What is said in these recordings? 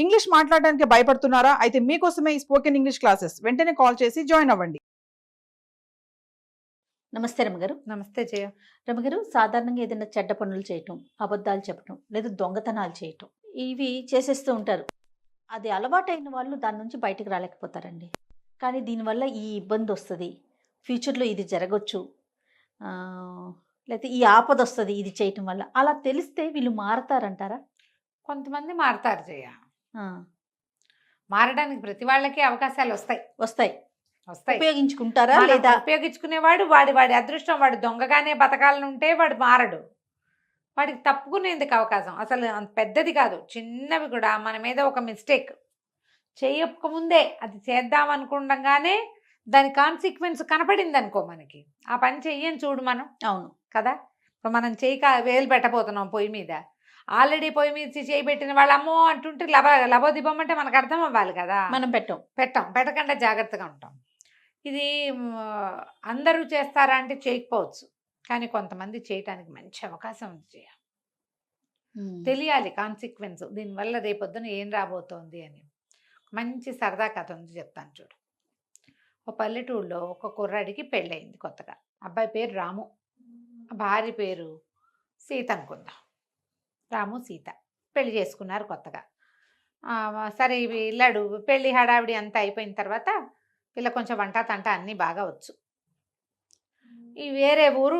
English మాట్లాడడానికి భయపడుతున్నారా? అయితే మీకోసమే ఈ స్పోకెన్ ఇంగ్లీష్ క్లాసెస్. వెంటనే కాల్ చేసి జాయిన్ అవ్వండి. నమస్తే రమగారు. నమస్తే జయ. రమగారు, సాధారణంగా ఏదైనా చెడ్డ పనులు చేయటం, అబద్ధాలు చెప్పటం, లేదా దొంగతనాలు చేయటం, ఇవి చేసేస్తూ ఉంటారు. అది అలవాటైన వాళ్ళు దాని నుంచి బయటకు రాలేకపోతారండి. కానీ దీనివల్ల ఈ ఇబ్బంది వస్తుంది, ఫ్యూచర్లో ఇది జరగచ్చు, లేకపోతే ఈ ఆపద వస్తుంది ఇది చేయటం వల్ల, అలా తెలిస్తే వీళ్ళు మారతారంటారా? కొంతమంది మారతారు జయ. ఆ, మారడానికి ప్రతి వాళ్ళకి అవకాశాలు వస్తాయి. వస్తాయి. వస్తాయి. ఉపయోగించుకుంటారా మనం లేదా? ఉపయోగించుకునేవాడు వాడి అదృష్టం. వాడు దొంగగానే బతకాలనుంటే వాడు మారడు. వాడికి తప్పుకునేందుకు అవకాశం అసలు అంత పెద్దది కాదు, చిన్నవి కూడా మన మీద ఒక మిస్టేక్ చేయకముందే అది చేద్దాం అనుకుండగానే దాని కాన్సిక్వెన్స్ కనపడింది అనుకో మనకి, ఆ పని చెయ్యని చూడు మనం. అవును కదా, ఇప్పుడు మనం వేలు పెట్టబోతున్నాం పొయ్యి మీద. ఆల్రెడీ పొయ్యి మీద చేయి పెట్టిన వాళ్ళు అమ్మో అంటుంటే లబోదిబం అంటే మనకు అర్థం అవ్వాలి కదా. మనం పెట్టకుండా జాగ్రత్తగా ఉంటాం. ఇది అందరూ చేస్తారా అంటే చేయకపోవచ్చు, కానీ కొంతమంది చేయటానికి మంచి అవకాశం ఉంది చేయ. తెలియాలి కాన్సిక్వెన్స్, దీనివల్ల రేపొద్దున ఏం రాబోతోంది అని. మంచి సరదా కథ ఉంది, చెప్తాను చూడు. ఒక పల్లెటూరులో ఒక కుర్రాడికి పెళ్ళయింది కొత్తగా. అబ్బాయి పేరు రాము, భార్య పేరు సీత అనుకుందాం. రాము సీత పెళ్లి చేసుకున్నారు కొత్తగా. సరే వెళ్ళాడు, పెళ్ళి హడావిడి అంతా అయిపోయిన తర్వాత పిల్ల కొంచెం వంట తంట అన్నీ బాగా వచ్చు. ఈ వేరే ఊరు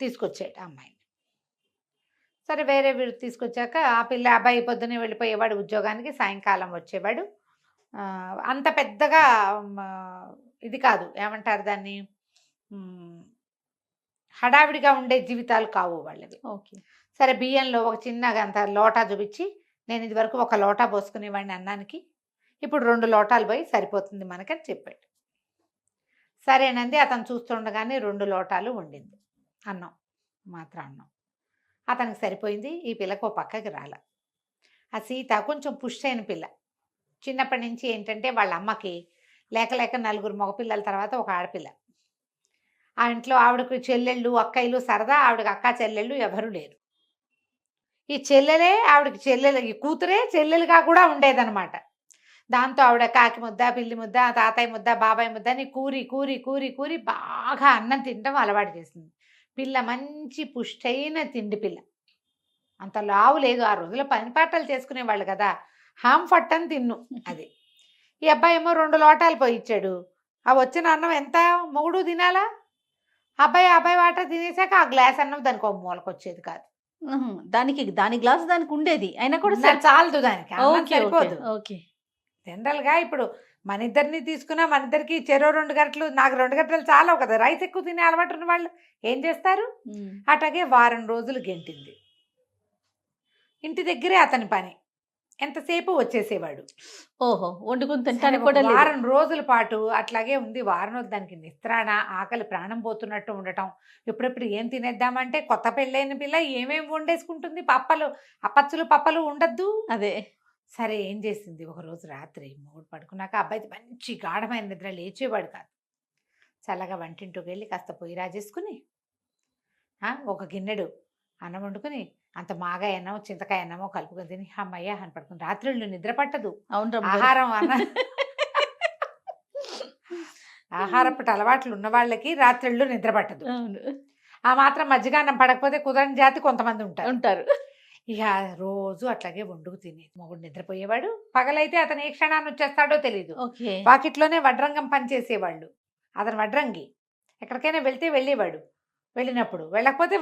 తీసుకొచ్చాడు అమ్మాయిని. సరే వేరే ఊరు తీసుకొచ్చాక ఆ పిల్ల అబ్బాయి పొద్దున్నే వెళ్ళిపోయేవాడు ఉద్యోగానికి, సాయంకాలం వచ్చేవాడు. అంత పెద్దగా ఇది కాదు, ఏమంటారు దాన్ని, హడావిడిగా ఉండే జీవితాలు కావు వాళ్ళవి. ఓకే. సరే బియ్యంలో ఒక చిన్నగా అంత లోటా చూపించి, నేను ఇది వరకు ఒక లోటా పోసుకునేవాడిని అన్నానికి, ఇప్పుడు 2 లోటాలు పోయి సరిపోతుంది మనకని చెప్పాడు. సరేనంది. అతను చూస్తుండగానే 2 లోటాలు వండింది అన్నం, మాత్రం అన్నం. అతనికి సరిపోయింది. ఈ పిల్లకు ఓ పక్కకి రాల. ఆ సీత కొంచెం పుష్ అయిన పిల్ల. చిన్నప్పటి నుంచి ఏంటంటే వాళ్ళ అమ్మకి లేక 4 మగపిల్లల తర్వాత ఒక ఆడపిల్ల. ఆ ఇంట్లో ఆవిడకు చెల్లెళ్ళు అక్కయ్యలు సరదా, ఆవిడకి అక్క చెల్లెళ్ళు ఎవరు లేరు. ఈ చెల్లెలే ఆవిడకి ఈ కూతురే చెల్లెలుగా కూడా ఉండేదన్నమాట. దాంతో ఆవిడ కాకి ముద్ద, పిల్లి ముద్ద, తాతయ్య ముద్ద, బాబాయ్ ముద్ద అని కూరి కూరి కూరి కూరి బాగా అన్నం తినడం అలవాటు చేసింది. పిల్ల మంచి పుష్టైన తిండి పిల్ల, అంత లావు లేదు. ఆ రోజుల్లో పనిపాటలు చేసుకునేవాళ్ళు కదా, హామ్ ఫట్టని తిన్ను అది. ఈ అబ్బాయి ఏమో 2 లోటాలు పోయి ఇచ్చాడు. ఆ వచ్చిన అన్నం ఎంత మొగుడు తినాలా? అబ్బాయి వాట తినేసాక ఆ గ్లాస్ అన్నం దానికి ఒక మూలకు వచ్చేది కాదు. దాని గ్లాస్ దానికి ఉండేది, అయినా కూడా చాలదు దానికి, సరిపోదు. ఓకే. జనరల్గా ఇప్పుడు మన ఇద్దరిని తీసుకున్నా, మన ఇద్దరికి చెరో 2 గంటలు, నాకు 2 గంటలు చాలవు కదా. రైస్ ఎక్కువ తినే అలవాటు ఉన్న వాళ్ళు ఏం చేస్తారు? అట్లాగే వారం రోజులు గెంటింది. ఇంటి దగ్గరే అతని పని, ఎంతసేపు వచ్చేసేవాడు. ఓహో, వండుకుని తింటానికి కూడా వారం రోజుల పాటు అట్లాగే ఉంది. వారం రోజులు దానికి నిస్త్రాణ, ఆకలి ప్రాణం పోతున్నట్టు ఉండటం. ఎప్పుడెప్పుడు ఏం తినేద్దామంటే కొత్త పెళ్ళైన పిల్ల ఏమేమి వండేసుకుంటుంది, అప్పచ్చులు పప్పలు ఉండద్దు. అదే. సరే ఏం చేసింది, ఒకరోజు రాత్రి మొగుడు పడుకున్నాక అబ్బాయి మంచి గాఢమైన నిద్ర, లేచేవాడు కాదు. చల్లగా వంటింటికి వెళ్ళి కాస్త పొయ్యి రాజేసుకుని ఒక గిన్నెడు అన్నం వండుకుని అంత మాగాయ అన్నమో చింతకాయ అన్నమో కలుపుకొని తిని అమ్మయ్య అని పడుకుని. రాత్రుళ్ళు నిద్ర పట్టదు. అవును, ఆహారపు అలవాట్లు ఉన్న వాళ్ళకి రాత్రిళ్ళు నిద్ర పట్టదు. ఆ మాత్రం మజ్జిగాన్నం పడకపోతే కుదరని జాతి కొంతమంది ఉంటారు. ఇక రోజు అట్లాగే వండుకు తినేది. మొగుడు నిద్రపోయేవాడు. పగలైతే అతను ఏ క్షణాన్ని వచ్చేస్తాడో తెలియదు. వాకిట్లోనే వడ్రంగం పనిచేసేవాళ్ళు. అతను వడ్రంగి. ఎక్కడికైనా వెళ్తే వెళ్ళేవాడు. వెళ్ళినప్పుడు వెళ్ళకపోతే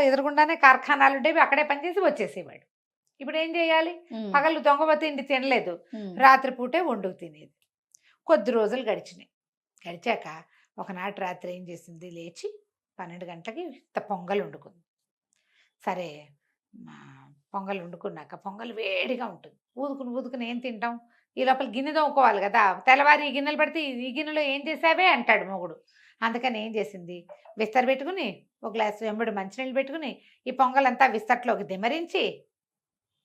ఎదురుగుండానే కార్ఖానాలు ఉండేవి, అక్కడే పనిచేసి వచ్చేసేవాడు. ఇప్పుడు ఏం చేయాలి? పగలు దొంగబోతే ఇంటి తినలేదు, రాత్రిపూటే వండుకు తినేది. కొద్ది రోజులు గడిచాక ఒకనాటి రాత్రి ఏం చేసింది, లేచి 12 గంటలకి పొంగల్ వండుకుంది. సరే పొంగల్ వండుకున్నాక పొంగల్ వేడిగా ఉంటుంది. ఊదుకుని ఏం తింటాం, ఈ లోపల గిన్నె తోముకోవాలి కదా. తెల్లవారి ఈ గిన్నెలు పడితే ఈ గిన్నెలో ఏం చేసావే అంటాడు మొగుడు. అందుకని ఏం చేసింది, విస్తర పెట్టుకుని ఒక గ్లాసు వెంబడి మంచినీళ్ళు పెట్టుకుని ఈ పొంగలంతా విస్తట్లోకి దిమరించి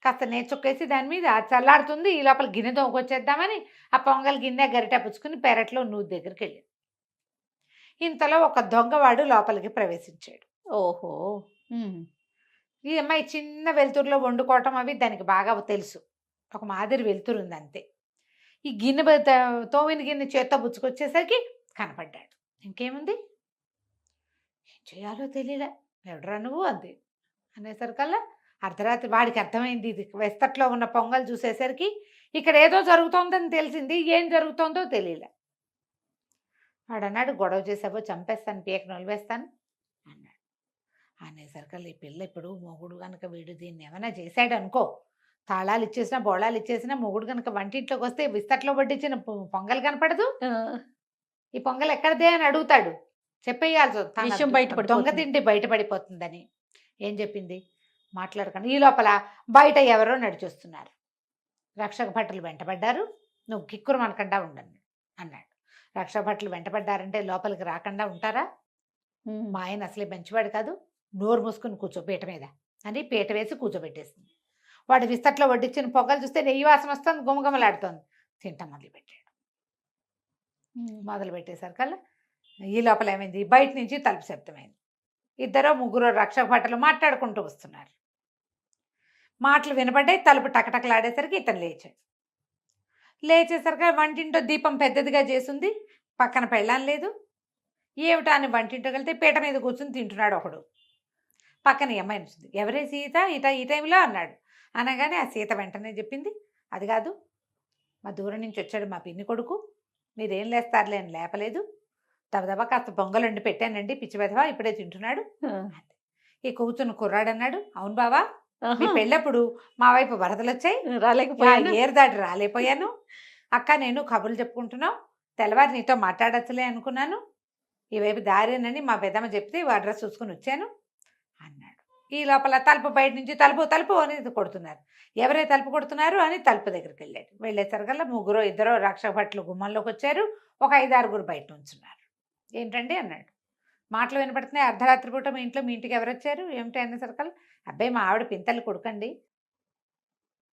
కాస్త నేర్చుక్కేసి దాని మీద చల్లారుతుంది. ఈ లోపల గిన్నె తోముకొచ్చేద్దామని ఆ పొంగల్ గిన్నె గరిట పుచ్చుకుని పెరట్లో నూతి దగ్గరికి వెళ్ళింది. ఇంతలో ఒక దొంగవాడు లోపలికి ప్రవేశించాడు. ఓహో. ఈ అమ్మాయి చిన్న వెలుతురులో వండుకోవటం అవి దానికి బాగా తెలుసు. ఒక మాదిరి వెలుతురుంది అంతే. ఈ గిన్నె తోమిన గిన్నె చేత్తో బుచ్చుకొచ్చేసరికి కనపడ్డాడు. ఇంకేముంది, ఏం చేయాలో తెలియలే. ఎవడరా నువ్వు అంది అనేసరికల్లా అర్ధరాత్రి వాడికి అర్థమైంది. ఇది వెస్తట్లో ఉన్న పొంగల్ చూసేసరికి ఇక్కడ ఏదో జరుగుతోందని తెలిసింది, ఏం జరుగుతోందో తెలియలే. వాడు అన్నాడు, గొడవ చేసావో చంపేస్తాను, పీక నొలివేస్తాను అన్నాడు. అనేసరికల్లా ఈ పిల్ల ఇప్పుడు మొగుడు కనుక వీడు దీన్ని ఏమైనా చేశాడు అనుకో, తాళాలు ఇచ్చేసినా బోళాలు ఇచ్చేసినా మొగుడు కనుక వంటింట్లోకి వస్తే విస్తట్లో వడ్డించిన పొంగల్ కనపడదు, ఈ పొంగల్ ఎక్కడదే అని అడుగుతాడు. చెప్పేయాల్సి విషయం బయటపడిపోతుంది. దొంగ తిండి బయటపడిపోతుందని. ఏం చెప్పింది, మాట్లాడకండి. ఈ లోపల బయట ఎవరో నడిచొస్తున్నారు, రక్షక భటులు వెంటబడ్డారు, నువ్వు కిక్కురు మనకుండా ఉండండి అన్నాడు. రక్షక భటులు వెంటబడ్డారంటే లోపలికి రాకుండా ఉంటారా? మా ఆయన అసలే మంచివాడు కాదు, నోరు మూసుకుని కూర్చో పీట మీద అని పీట వేసి కూర్చోబెట్టేసింది. వాడు విస్తట్లో వడ్డించిన పొగలు చూస్తే నెయ్యి వాసన వస్తుంది, గుమగుమలాడుతోంది. తింటా మొదలు పెట్టేసరికల్లా ఈ లోపల ఏమైంది, బయట నుంచి తలుపు శబ్దమైంది. 2-3 రక్షక భటులు మాట్లాడుకుంటూ వస్తున్నారు. మాటలు వినపడ్డాయి. తలుపు టకటకలాడేసరికి ఇతను లేచాడు. లేచేసరికి వంటింటో దీపం పెద్దదిగా చేసింది, పక్కన పెళ్ళాం లేదు. ఏమిటా అని వంటింటోకి వెళ్తే పీట మీద కూర్చుని తింటున్నాడు ఒకడు. పక్కన ఈ అమ్మాయి వచ్చింది. ఎవరే సీత ఈ టైంలో అన్నాడు. అనగానే ఆ సీత వెంటనే చెప్పింది, అది కాదు, మా దూరం నుంచి వచ్చాడు మా పిన్ని కొడుకు, మీరేం లేస్తారులే అని లేపలేదు, దబదబా కాస్త పొంగల్ వండి పెట్టానండి, పిచ్చి వెధవా ఇప్పుడే తింటున్నాడు. ఈ కూర్చున్న కుర్రాడు అన్నాడు, అవును బావా, మీ పెళ్ళప్పుడు మా వైపు వరదలు వచ్చాయి, రాలేకపోయాను, ఏరు దాటి రాలేపోయాను. అక్క నేను కబుర్లు చెప్పుకుంటున్నాం, తెల్లవారి నీతో మాట్లాడచ్చులే అనుకున్నాను, ఈ వైపు దారేనని మా పెద్దమ్మ చెప్తే అడ్రస్ చూసుకుని వచ్చాను అన్నాడు. ఈ లోపల తలుపు బయట నుంచి తలుపు తలుపు అని కొడుతున్నారు. ఎవరే తలుపు కొడుతున్నారు అని తలుపు దగ్గరికి వెళ్ళాడు. వెళ్ళేసరికల్లా 3-2 రక్షక భటులు గుమ్మంలోకి వచ్చారు. ఒక 5-6 బయట ఉంచున్నారు. ఏంటండి అన్నాడు. మాటలు వినపడుతున్నాయి. అర్ధరాత్రి పూట మీ ఇంటికి ఎవరు వచ్చారు ఏమిటి అనేసరికల్లా, అబ్బాయి మా ఆవిడ పింతలు కొడుకండి,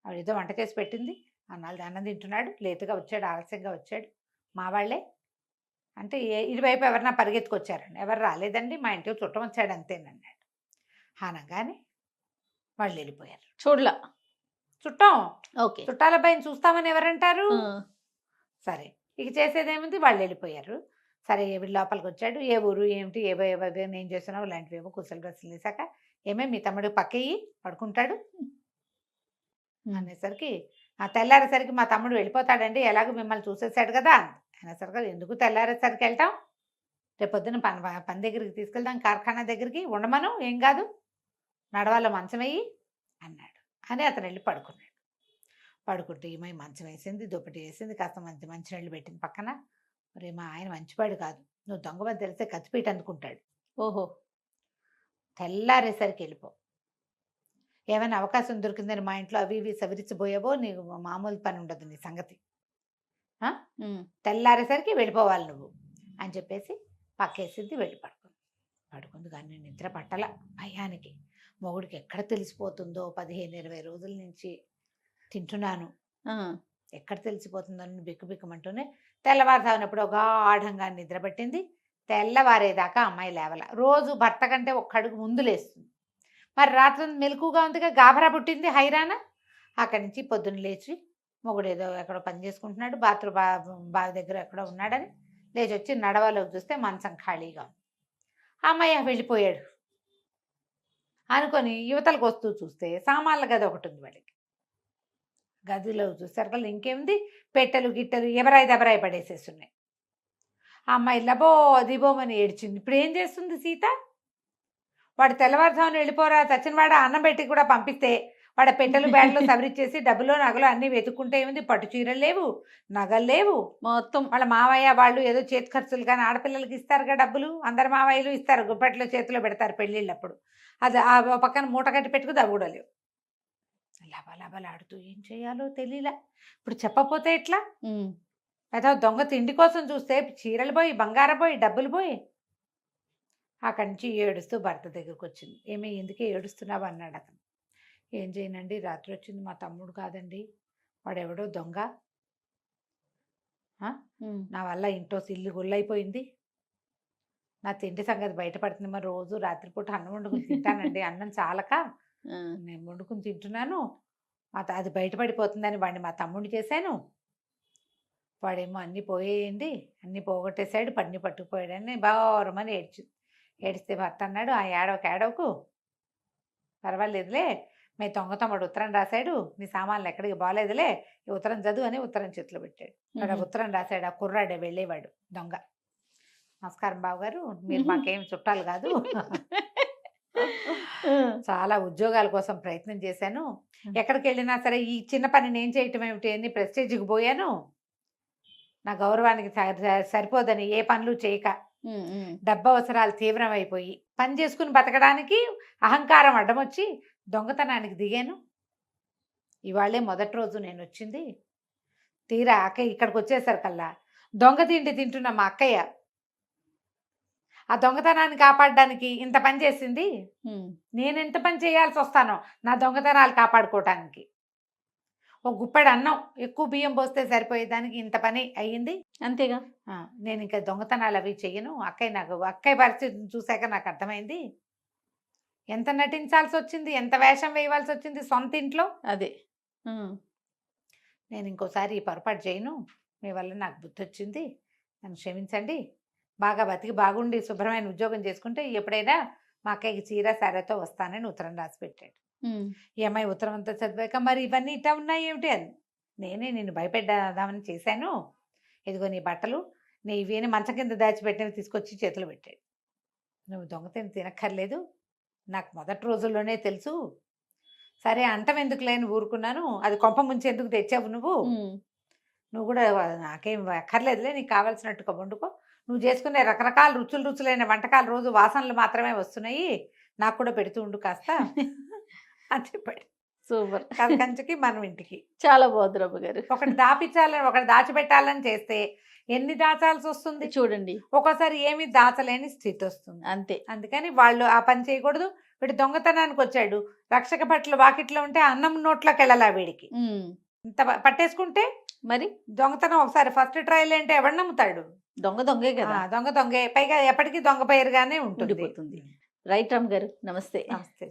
ఆవిడ ఏదో వంట చేసి పెట్టింది, అన్నాళ్ళు అన్నం తింటున్నాడు, లేటుగా వచ్చాడు, ఆలస్యంగా వచ్చాడు, మా వాళ్ళే అంటే ఇటువైపు ఎవరన్నా పరిగెత్తుకొచ్చారండి, ఎవరు రాలేదండి, మా ఇంటికి చుట్టం వచ్చాడు అంతేనన్నాడు. అనగానే వాళ్ళు వెళ్ళిపోయారు. చూడలా చుట్టం, ఓకే, చుట్టాల అబ్బాయిని చూస్తామని ఎవరంటారు. సరే ఇక చేసేదేముంది, వాళ్ళు వెళ్ళిపోయారు. సరే వీడి లోపలికి వచ్చాడు. ఏ ఊరు ఏమిటి ఏవో ఏం చేస్తున్నావు ఇలాంటివేమో కుసలు బస్సులు వేసాక, ఏమే మీ తమ్ముడు పక్కయ్యి పడుకుంటాడు అనేసరికి, ఆ తెల్లారేసరికి మా తమ్ముడు వెళ్ళిపోతాడండి, ఎలాగో మిమ్మల్ని చూసేసాడు కదా అనేసరికి, ఎందుకు తెల్లారేసరికి వెళ్తాం, రేపొద్దున పని దగ్గరికి తీసుకెళ్తాం, కార్ఖానా దగ్గరికి, ఉండమను, ఏం కాదు, నడవాళ్ళ మంచం వేయి అన్నాడు. అని అతను వెళ్ళి పడుకున్నాడు. పడుకుంటే ఈమె మంచం వేసింది, దుప్పటి వేసింది, కాస్త మంచినీళ్ళు పెట్టింది పక్కన. మరి మా ఆయన మంచివాడు కాదు, నువ్వు దొంగమని తెలిస్తే కత్తిపీట అందుకుంటాడు, ఓహో, తెల్లారేసరికి వెళ్ళిపో, ఏమైనా అవకాశం దొరికిందని మా ఇంట్లో అవి ఇవి సవరించబోయావో నీకు మామూలు పని ఉండదు నీ సంగతి, తెల్లారేసరికి వెళ్ళిపోవాలి నువ్వు అని చెప్పేసి పక్కేసింది. వెళ్ళి పడుకుంది కానీ నిద్ర పట్టల. భయానికి మొగుడికి ఎక్కడ తెలిసిపోతుందో, 15-20 రోజుల నుంచి తింటున్నాను, ఎక్కడ తెలిసిపోతుందో అని బిక్కుబిక్కమంటూనే తెల్లవారుతానప్పుడు గాఢంగా నిద్ర పట్టింది. తెల్లవారేదాకా అమ్మాయి లేవల. రోజు భర్త కంటే ఒక్క అడుగు ముందు లేస్తుంది. మరి రాత్రి మెలకుగా ఉందిగా గాభరా పుట్టింది, హైరాణ. అక్కడి నుంచి పొద్దున్న లేచి మొగుడు ఏదో ఎక్కడో పని చేసుకుంటున్నాడు, బావి దగ్గర ఎక్కడో ఉన్నాడని లేచి వచ్చి నడవలోకి చూస్తే మంచం ఖాళీగా ఉంది. అమ్మాయి వెళ్ళిపోయాడు అనుకొని యువతలకు వస్తూ చూస్తే సామాన్ల గది ఒకటి ఉంది. వాడికి గదిలో చూసేసరికి ఇంకేముంది, పెట్టెలు గిట్టెలు ఎవరాయి పడేసేస్తున్నాయి. ఆ అమ్మాయి లబో దిబోమని ఏడ్చింది. ఇప్పుడు ఏం చేస్తుంది సీత? వాడు తెల్లవారుజామున వెళ్ళిపోరా చచ్చినవాడ అన్నం పెట్టి కూడా పంపిస్తే వాడు పెట్టెలు బ్యాడ్లు సవరిచ్చేసి డబ్బులు నగలు అన్నీ వెతుక్కుంటే ఏముంది, పట్టు చీరలు లేవు, నగలు లేవు, మొత్తం వాళ్ళ మావయ్య వాళ్ళు ఏదో చేతి ఖర్చులు కానీ ఆడపిల్లలకి ఇస్తారుగా డబ్బులు, అందరు మావయ్యలు ఇస్తారు, గుప్పట్లో చేతిలో పెడతారు పెళ్ళిళ్ళప్పుడు, అది ఆ పక్కన మూట కట్టి పెట్టుకు అవి కూడా లేవు. లబలబలాడుతూ ఏం చేయాలో తెలియలే. ఇప్పుడు చెప్పపోతే ఎట్లా? ఏదో దొంగ తిండి కోసం చూస్తే చీరలు పోయి, బంగారం పోయి, డబ్బులు పోయి. అక్కడి నుంచి ఏడుస్తూ భర్త దగ్గరకు వచ్చింది. ఏమీ ఎందుకే ఏడుస్తున్నావు అన్నాడు అతను. ఏం చేయనండి, రాత్రి వచ్చింది మా తమ్ముడు కాదండి, వాడెవడో దొంగ, నా వల్ల ఇంట్లో ఇల్లు గుల్లైపోయింది, నా తిండి సంగతి బయటపడుతుంది, మరి రోజు రాత్రిపూట అన్నం వండుకుని తింటానండి, అన్నం చాలక నేను వండుకుని తింటున్నాను, అది బయటపడిపోతుందని వాడిని మా తమ్ముడిని చేశాను. వాడేమో అన్నీ పోయేయండి, అన్నీ పోగొట్టేశాడు, పన్ని పట్టుకుపోయాడని బారమని ఏడిస్తే భర్త అన్నాడు, ఆ ఏడవకు పర్వాలేదులే, మీ తమ్ముడు ఉత్తరం రాశాడు, నీ సామాన్లు ఎక్కడికి బాగాలేదులే, ఈ ఉత్తరం చదువు అని ఉత్తరం చేతిలో పెట్టాడు. వాడు ఆ ఉత్తరం రాశాడు. ఆ కుర్రాడే వెళ్ళేవాడు దొంగ. నమస్కారం బావగారు, మీరు మాకేం చుట్టాలు కాదు, చాలా ఉద్యోగాల కోసం ప్రయత్నం చేశాను, ఎక్కడికి వెళ్ళినా సరే ఈ చిన్న పని నేను చేయటం ఏమిటి అని ప్రెస్టేజ్కి పోయాను, నా గౌరవానికి సరిపోదని ఏ పనులు చేయక డబ్బు అవసరాలు తీవ్రమైపోయి పని చేసుకుని బతకడానికి అహంకారం అడ్డమొచ్చి దొంగతనానికి దిగాను. ఇవాళే మొదటి రోజు నేను వచ్చింది. తీరా అక్కయ్య ఇక్కడికి వచ్చేసరికల్లా దొంగ తిండి తింటున్న మా అక్కయ్య ఆ దొంగతనాన్ని కాపాడడానికి ఇంత పని చేసింది. నేను ఎంత పని చేయాల్సి వస్తానో నా దొంగతనాలు కాపాడుకోవటానికి. ఒక గుప్పెడు అన్నం ఎక్కువ బియ్యం పోస్తే సరిపోయేదానికి ఇంత పని అయ్యింది. అంతేగా. నేను ఇంకా దొంగతనాలు అవి చెయ్యను. అక్కయ్య పరిస్థితిని చూశాక నాకు అర్థమైంది. ఎంత నటించాల్సి వచ్చింది, ఎంత వేషం వేయవలసి వచ్చింది సొంత ఇంట్లో. అదే నేను ఇంకోసారి ఈ పొరపాటు చేయను, మీ వల్ల నాకు బుద్ధి వచ్చింది, నన్ను క్షమించండి, బాగా బతికి బాగుండి శుభ్రమైన ఉద్యోగం చేసుకుంటే ఎప్పుడైనా మా అక్కయ్యకి చీర సారెతో వస్తానని ఉత్తరం రాసి పెట్టాడు. ఈ అమ్మాయి ఉత్తరం అంతా చదివాక మరి ఇవన్నీ ఇట్లా ఉన్నాయి ఏమిటి అని నేనే నిన్ను భయపెడదామని చేశాను, ఇదిగో నీ బట్టలు, నీ ఇవేని మంచం కింద దాచిపెట్టినవి తీసుకొచ్చి చేతులు పెట్టాడు. నువ్వు దొంగతనం తినక్కర్లేదు, నాకు మొదటి రోజుల్లోనే తెలుసు, సరే అంటం ఎందుకు లేని ఊరుకున్నాను, అది కొంప ముంచెందుకు తెచ్చావు నువ్వు కూడా నాకేం అక్కర్లేదులే, నీకు కావాల్సినట్టుగా వండుకో, నువ్వు చేసుకునే రకరకాల రుచులైన వంటకాలు రోజు వాసనలు మాత్రమే వస్తున్నాయి, నాకు కూడా పెడుతూ ఉండు కాస్త అని చెప్పాడు. సూపర్. కంచుకి మనం ఇంటికి. చాలా బాగుంది రమ్మ గారు. ఒకటి దాపించాలని ఒకటి దాచిపెట్టాలని చేస్తే ఎన్ని దాచాల్సి వస్తుంది చూడండి. ఒక్కోసారి ఏమి దాచలేని స్థితి వస్తుంది. అంతే. అందుకని వాళ్ళు ఆ పని చేయకూడదు. వీడు దొంగతనానికి వచ్చాడు, రక్షక భటులు వాకిట్లో ఉంటే అన్నం నోట్లోకి వెళ్ళాలా వీడికి, ఇంత పట్టేసుకుంటే మరి దొంగతనం ఒకసారి ఫస్ట్ ట్రయల్ అంటే ఎవడు నమ్ముతాడు? దొంగే కదా. దొంగే, పైగా ఎప్పటికీ దొంగ పేరుగానే ఉంటుంది. రైట్ రామ్ గారు, నమస్తే. నమస్తే.